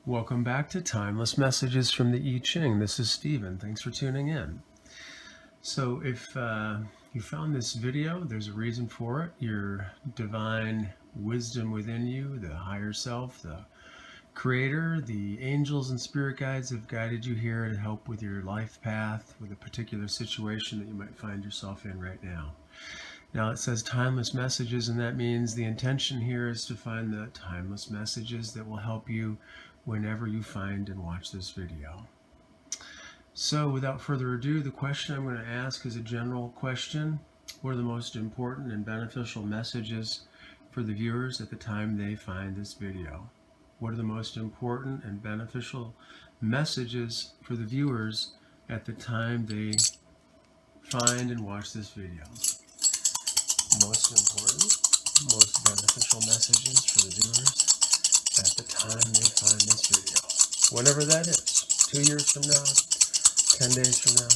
Welcome back to Timeless Messages from the I Ching. This is Stephen. Thanks for tuning in. So if you found this video, there's a reason for it. Your divine wisdom within you, the higher self, the creator, the angels and spirit guides have guided you here to help with your life path, with a particular situation that you might find yourself in right now. Now it says timeless messages, and that means the intention here is to find the timeless messages that will help you whenever you find and watch this video. So without further ado, the question I'm going to ask is a general question. What are the most important and beneficial messages for the viewers at the time they find this video? What are the most important and beneficial messages for the viewers at the time they find and watch this video? Most important, most beneficial messages for the viewers at the time they find this video. Whenever that is. 2 years from now, 10 days from now.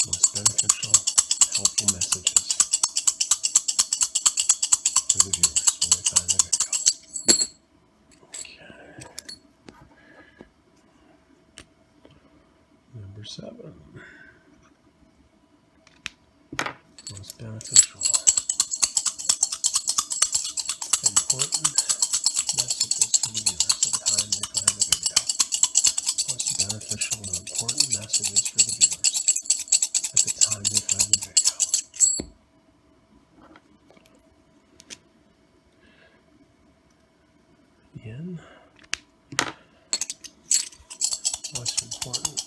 Most beneficial, helpful messages for the viewers when they find the video. Okay. Number 7. Most beneficial, important messages for the viewers at the time they find the video. Most beneficial and important messages for the viewers at the time they find the video. Yin. Most important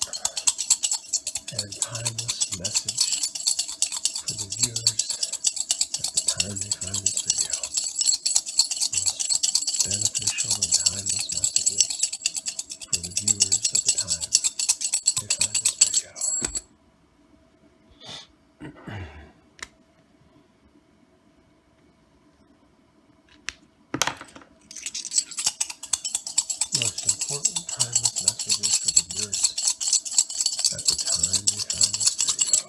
and timeless message for the viewers at the time they find this video. Beneficial and timeless messages for the viewers at the time they find this video. Most important timeless messages for the viewers at the time they find this video.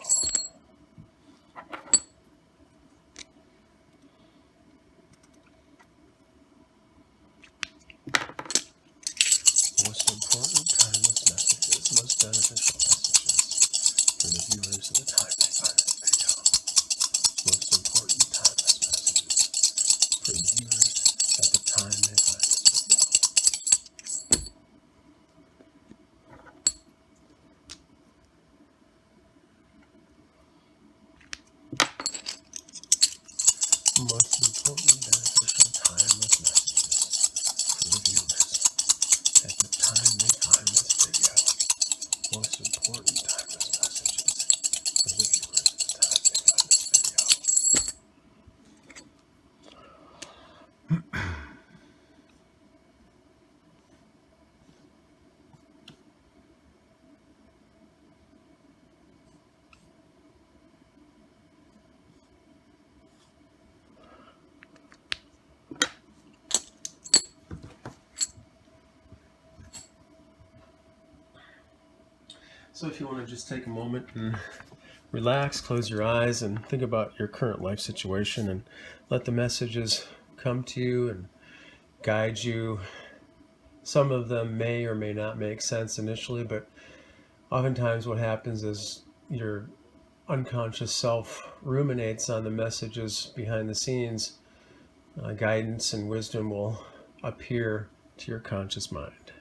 Most important timeless messages, most beneficial messages for the viewers at the time they find this video. Most important timeless messages for the viewers at the time they find this video. Most important beneficial timeless messages for the viewers at the time they find this video. Most important timeless messages for the viewers at the time they find this video. So if you want to just take a moment and relax, close your eyes, and think about your current life situation and let the messages come to you and guide you. Some of them may or may not make sense initially, but oftentimes what happens is your unconscious self ruminates on the messages behind the scenes. Guidance and wisdom will appear to your conscious mind.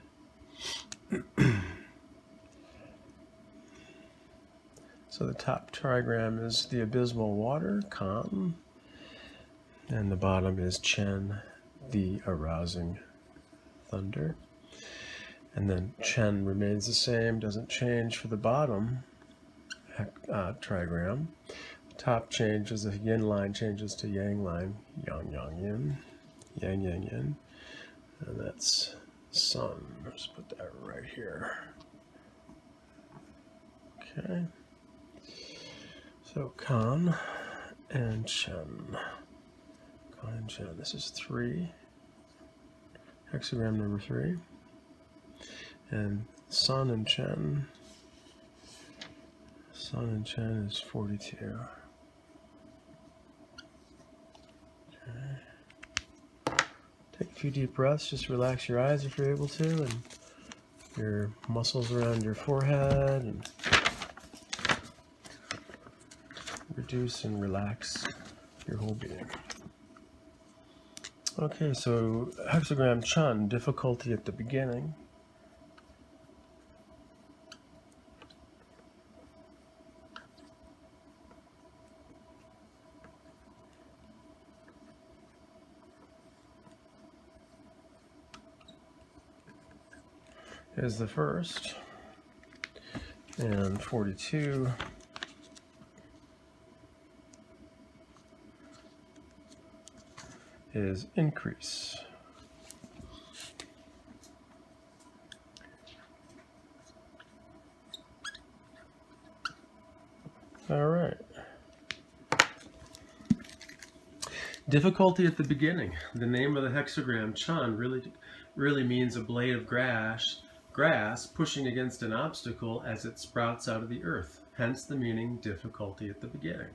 So the top trigram is the abysmal water, calm, and the bottom is Chen, the arousing thunder. And then Chen remains the same, doesn't change for the bottom trigram. The top changes, the yin line changes to yang line, yang yang yin, yang yang yin. And that's sun. Let's put that right here. Okay. So Kan and Chen. Kan and Chen. This is 3. Hexagram number 3. And Sun and Chen. Sun and Chen is 42. Okay. few deep breaths. Just relax your eyes if you're able to, and your muscles around your forehead, and reduce and relax your whole being. Okay, so hexagram Chun, difficulty at the beginning. Is the first, and 42 is increase. All right. Difficulty at the beginning. The name of the hexagram Chun really means a blade of grass pushing against an obstacle as it sprouts out of the earth. Hence the meaning difficulty at the beginning.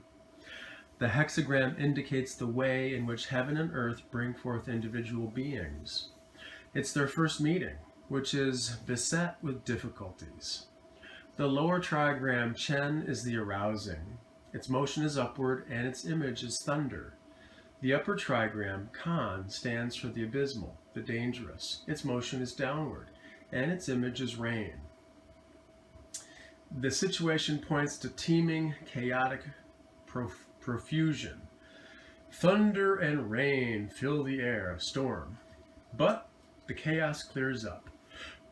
The hexagram indicates the way in which heaven and earth bring forth individual beings. It's their first meeting, which is beset with difficulties. The lower trigram Chen is the arousing. Its motion is upward and its image is thunder. The upper trigram Kan stands for the abysmal, the dangerous. Its motion is downward and its image is rain. The situation points to teeming, chaotic profusion. Thunder and rain fill the air, a storm. But the chaos clears up.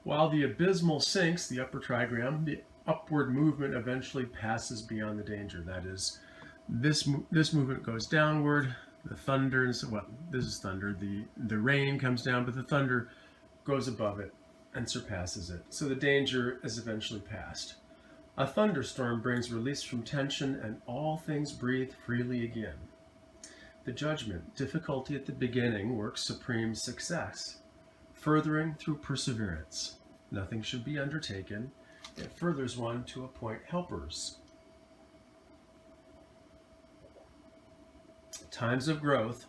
While the abysmal sinks, the upper trigram, the upward movement eventually passes beyond the danger. That is, this movement goes downward. The thunder, well, this is thunder. The rain comes down, but the thunder goes above it and surpasses it. So the danger is eventually passed. A thunderstorm brings release from tension, and all things breathe freely again. The judgment, difficulty at the beginning, works supreme success, furthering through perseverance. Nothing should be undertaken. It furthers one to appoint helpers. Times of growth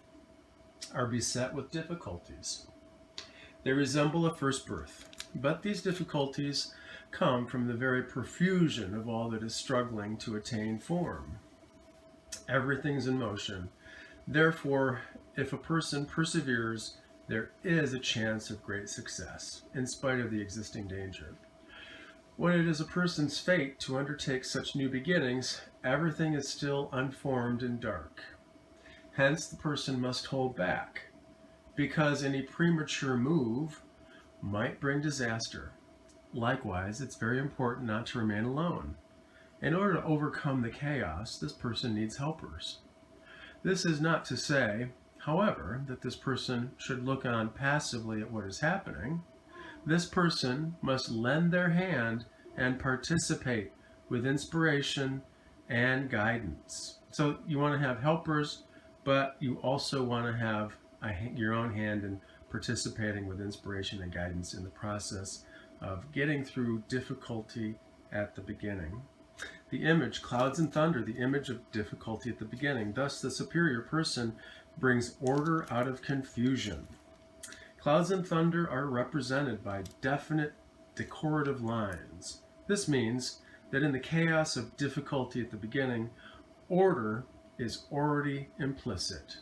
are beset with difficulties. They resemble a first birth, but these difficulties come from the very profusion of all that is struggling to attain form. Everything's in motion. Therefore, if a person perseveres, there is a chance of great success, in spite of the existing danger. When it is a person's fate to undertake such new beginnings, everything is still unformed and dark. Hence, the person must hold back, because any premature move might bring disaster. Likewise, it's very important not to remain alone. In order to overcome the chaos, this person needs helpers. This is not to say, however, that this person should look on passively at what is happening. This person must lend their hand and participate with inspiration and guidance. So you want to have helpers, but you also want to have your own hand in participating with inspiration and guidance in the process of getting through difficulty at the beginning. The image, clouds and thunder, the image of difficulty at the beginning. Thus, the superior person brings order out of confusion. Clouds and thunder are represented by definite decorative lines. This means that in the chaos of difficulty at the beginning, order is already implicit.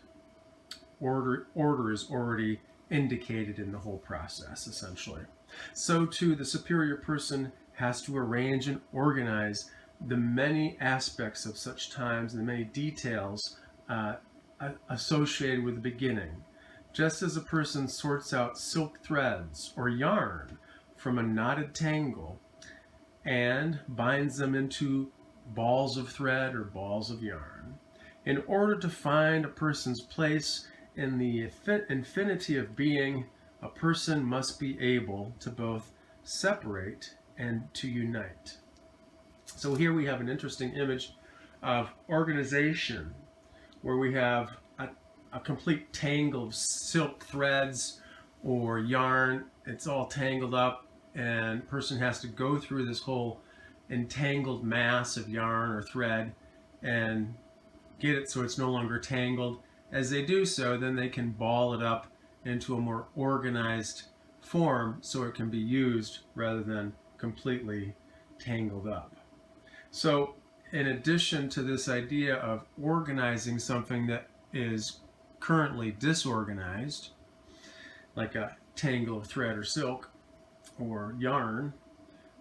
Order is already indicated in the whole process, essentially. So too, the superior person has to arrange and organize the many aspects of such times and the many details associated with the beginning. Just as a person sorts out silk threads or yarn from a knotted tangle and binds them into balls of thread or balls of yarn. In order to find a person's place in the infinity of being, a person must be able to both separate and to unite. So here we have an interesting image of organization where we have a complete tangle of silk threads or yarn. It's all tangled up, and a person has to go through this whole entangled mass of yarn or thread and get it so it's no longer tangled. As they do so, then they can ball it up into a more organized form so it can be used rather than completely tangled up. So in addition to this idea of organizing something that is currently disorganized, like a tangle of thread or silk or yarn,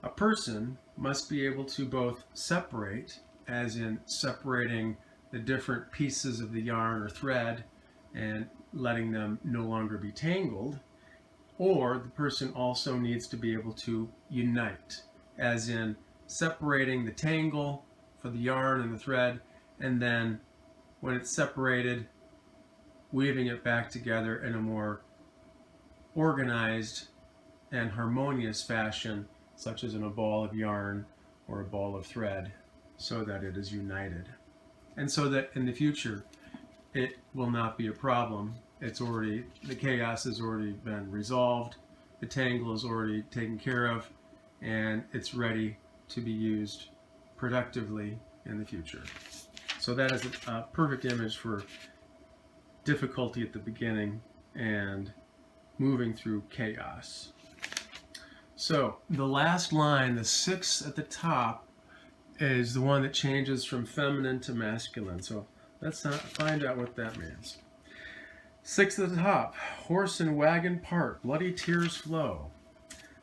a person must be able to both separate, as in separating the different pieces of the yarn or thread and letting them no longer be tangled, or the person also needs to be able to unite, as in separating the tangle for the yarn and the thread, and then when it's separated, weaving it back together in a more organized and harmonious fashion, such as in a ball of yarn or a ball of thread, so that it is united. And so that in the future, it will not be a problem. The chaos has already been resolved, the tangle is already taken care of, and it's ready to be used productively in the future. So that is a perfect image for difficulty at the beginning and moving through chaos. So the last line, the sixth at the top, is the one that changes from feminine to masculine. So let's find out what that means. Sixth at the top, horse and wagon part, bloody tears flow.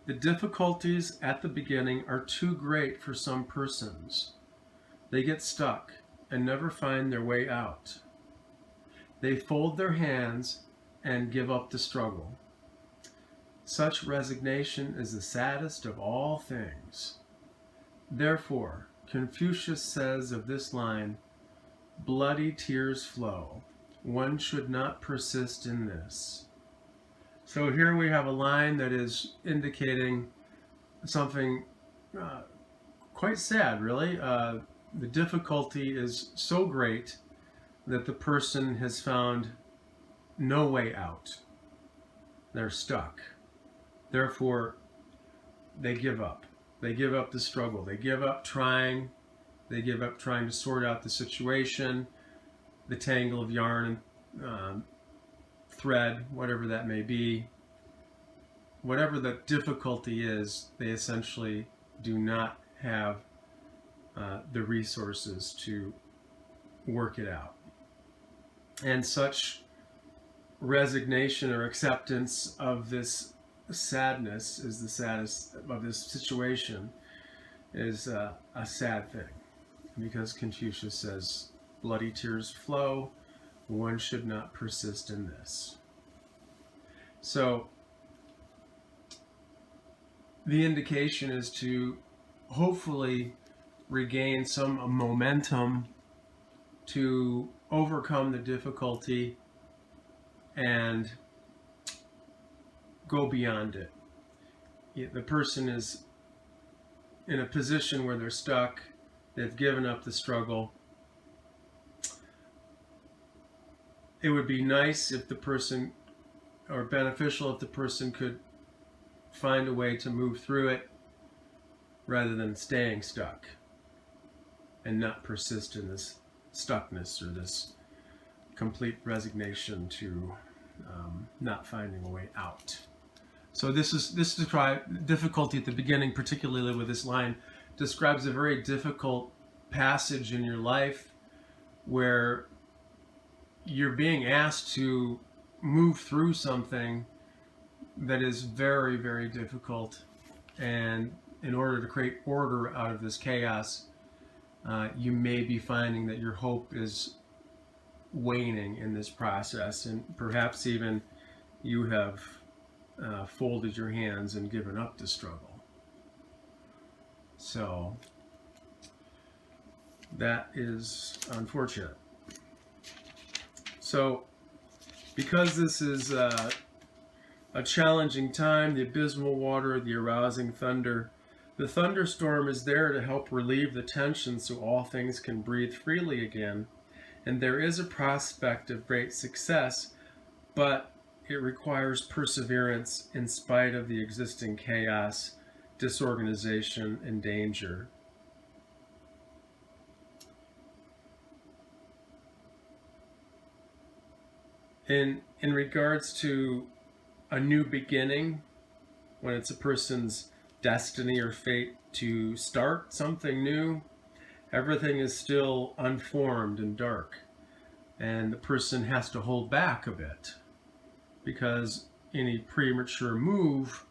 The difficulties at the beginning are too great for some persons. They get stuck and never find their way out. They fold their hands and give up the struggle. Such resignation is the saddest of all things. Therefore, Confucius says of this line, bloody tears flow. One should not persist in this. So here we have a line that is indicating something quite sad, really. The difficulty is so great that the person has found no way out. They're stuck. Therefore, they give up. They give up the struggle. They give up trying. They give up trying to sort out the situation, the tangle of yarn and thread, whatever that may be. Whatever the difficulty is, they essentially do not have the resources to work it out. And such resignation or acceptance of this sadness is the saddest of this situation is a sad thing, because Confucius says bloody tears flow, one should not persist in this. So the indication is to hopefully regain some momentum to overcome the difficulty and go beyond it. The person is in a position where they're stuck, they've given up the struggle. It would be nice if the person, or beneficial if the person could find a way to move through it rather than staying stuck and not persist in this stuckness or this complete resignation to not finding a way out. So this difficulty at the beginning, particularly with this line, describes a very difficult passage in your life where you're being asked to move through something that is very, very difficult. And in order to create order out of this chaos, you may be finding that your hope is waning in this process, and perhaps even you have folded your hands and given up the struggle. So that is unfortunate. So because this is a challenging time, the abysmal water, the arousing thunder, the thunderstorm is there to help relieve the tension so all things can breathe freely again. And there is a prospect of great success, but it requires perseverance in spite of the existing chaos, disorganization, and danger. In regards to a new beginning, when it's a person's destiny or fate to start something new, everything is still unformed and dark, and the person has to hold back a bit because any premature move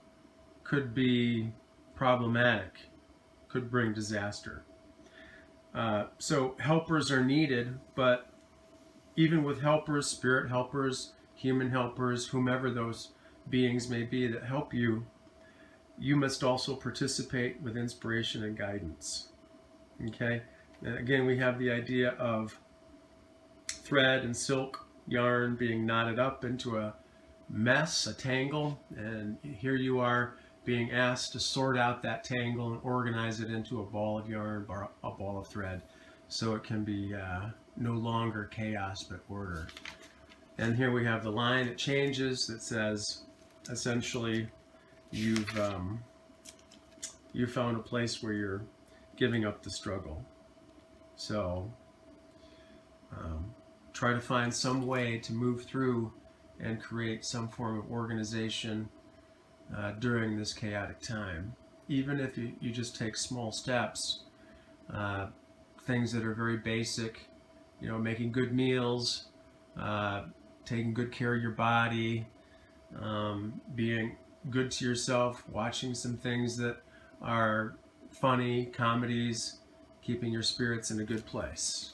could be problematic, could bring disaster. So helpers are needed, but even with helpers, spirit helpers, human helpers, whomever those beings may be that help you, you must also participate with inspiration and guidance. Okay? And again, we have the idea of thread and silk yarn being knotted up into a mess, a tangle, and here you are being asked to sort out that tangle and organize it into a ball of yarn or a ball of thread so it can be no longer chaos but order. And here we have the line that changes that says essentially you've found a place where you're giving up the struggle. So try to find some way to move through and create some form of organization during this chaotic time. Even if you just take small steps, things that are very basic, making good meals, taking good care of your body, being good to yourself, watching some things that are funny, comedies, keeping your spirits in a good place.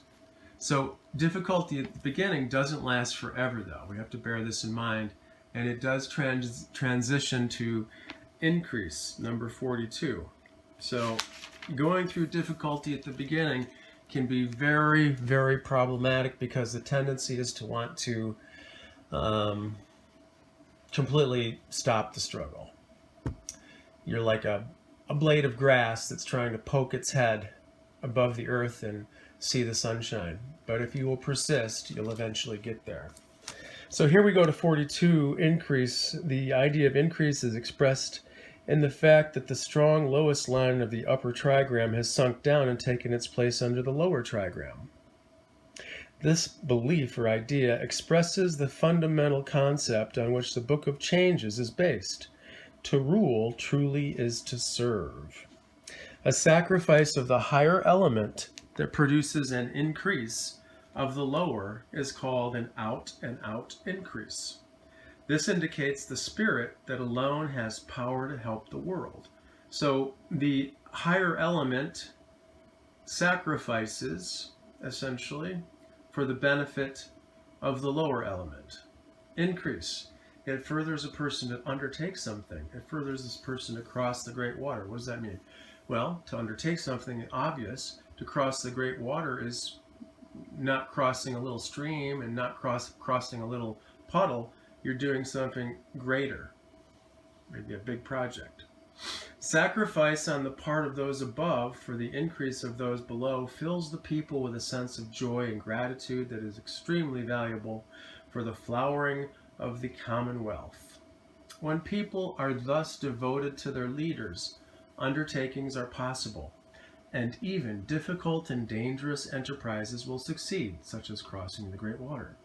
So difficulty at the beginning doesn't last forever, though. We have to bear this in mind. And it does transition to increase, number 42. So going through difficulty at the beginning can be very, very problematic because the tendency is to want to completely stop the struggle. You're like a blade of grass that's trying to poke its head above the earth and see the sunshine. But if you will persist, you'll eventually get there. So here we go to 42, increase. The idea of increase is expressed in the fact that the strong lowest line of the upper trigram has sunk down and taken its place under the lower trigram. This belief or idea expresses the fundamental concept on which the Book of Changes is based. To rule truly is to serve. A sacrifice of the higher element that produces an increase of the lower is called an out and out increase. This indicates the spirit that alone has power to help the world. So the higher element sacrifices, essentially, for the benefit of the lower element. Increase. It furthers a person to undertake something. It furthers this person to cross the great water. What does that mean? Well, to undertake something obvious, to cross the great water is not crossing a little stream and not crossing a little puddle. You're doing something greater, maybe a big project. Sacrifice on the part of those above for the increase of those below fills the people with a sense of joy and gratitude that is extremely valuable for the flowering of the commonwealth. When people are thus devoted to their leaders, undertakings are possible, and even difficult and dangerous enterprises will succeed, such as crossing the great water.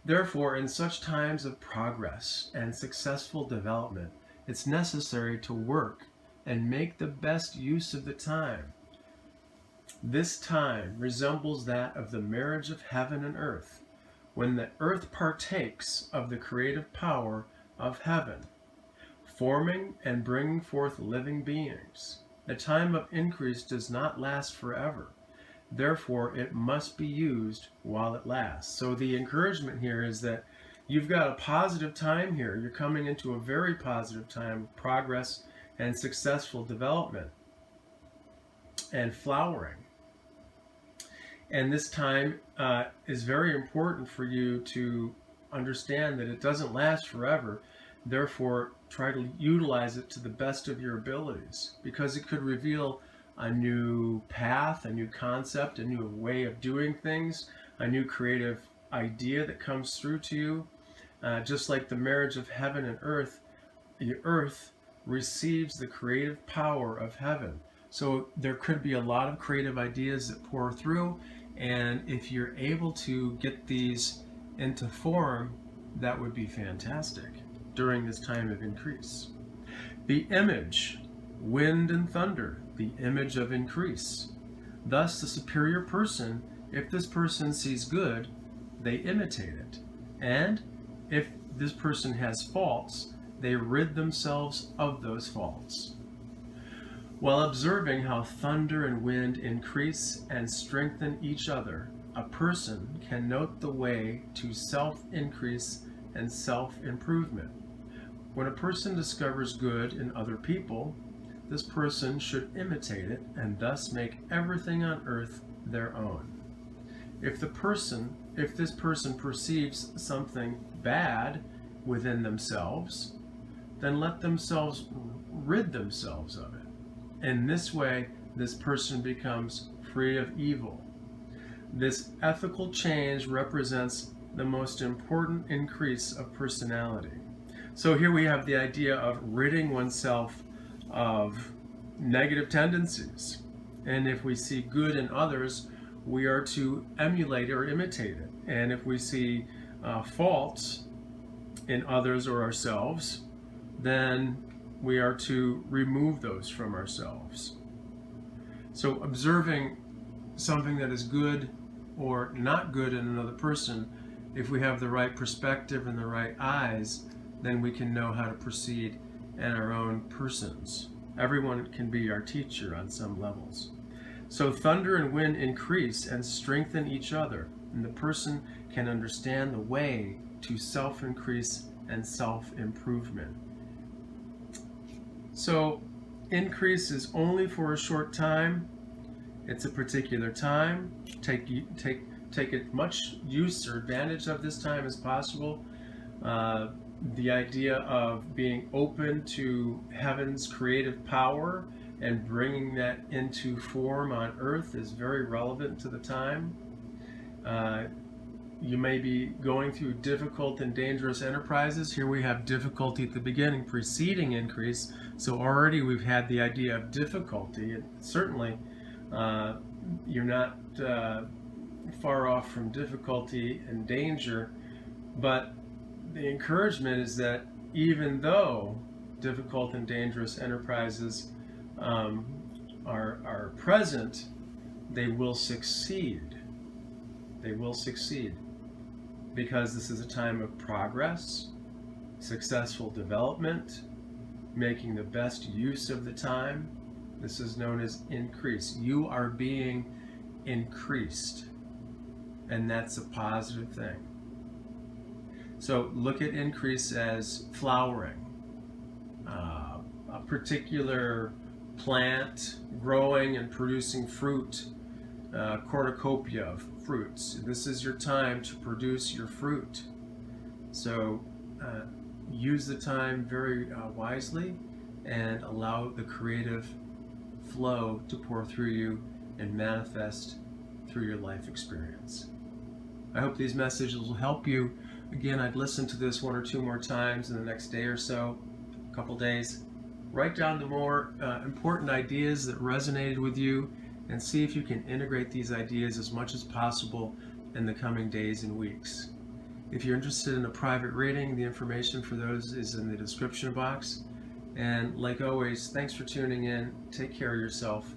Therefore, in such times of progress and successful development, it's necessary to work and make the best use of the time. This time resembles that of the marriage of heaven and earth, when the earth partakes of the creative power of heaven, forming and bringing forth living beings. The time of increase does not last forever. Therefore, it must be used while it lasts. So the encouragement here is that you've got a positive time here. You're coming into a very positive time of progress and successful development and flowering. And this time is very important for you to understand that it doesn't last forever. Therefore, try to utilize it to the best of your abilities, because it could reveal a new path, a new concept, a new way of doing things, a new creative idea that comes through to you. Just like the marriage of heaven and earth, the earth receives the creative power of heaven. So there could be a lot of creative ideas that pour through, and if you're able to get these into form, that would be fantastic during this time of increase. The image, wind and thunder, the image of increase. Thus, the superior person, if this person sees good, they imitate it. And if this person has faults, they rid themselves of those faults. While observing how thunder and wind increase and strengthen each other, a person can note the way to self-increase and self-improvement. When a person discovers good in other people, this person should imitate it and thus make everything on earth their own. If this person perceives something bad within themselves, then let themselves rid themselves of it. In this way, this person becomes free of evil. This ethical change represents the most important increase of personality. So here we have the idea of ridding oneself of negative tendencies. And if we see good in others, we are to emulate or imitate it. And if we see faults in others or ourselves, then we are to remove those from ourselves. So observing something that is good or not good in another person, if we have the right perspective and the right eyes, then we can know how to proceed in our own persons. Everyone can be our teacher on some levels. So thunder and wind increase and strengthen each other, and the person can understand the way to self-increase and self-improvement. So increase is only for a short time. It's a particular time. Take as much use or advantage of this time as possible. The idea of being open to heaven's creative power and bringing that into form on earth is very relevant to the time. You may be going through difficult and dangerous enterprises. Here we have difficulty at the beginning preceding increase. So already we've had the idea of difficulty. And certainly you're not far off from difficulty and danger, but the encouragement is that even though difficult and dangerous enterprises are present, they will succeed. They will succeed because this is a time of progress, successful development, making the best use of the time. This is known as increase. You are being increased, and that's a positive thing. So look at increase as flowering. A particular plant growing and producing fruit, cornucopia of fruits. This is your time to produce your fruit. So use the time very wisely and allow the creative flow to pour through you and manifest through your life experience. I hope these messages will help you. Again, I'd listen to this one or two more times in the next day or so, a couple days. Write down the more important ideas that resonated with you and see if you can integrate these ideas as much as possible in the coming days and weeks. If you're interested in a private reading, the information for those is in the description box. And like always, thanks for tuning in. Take care of yourself.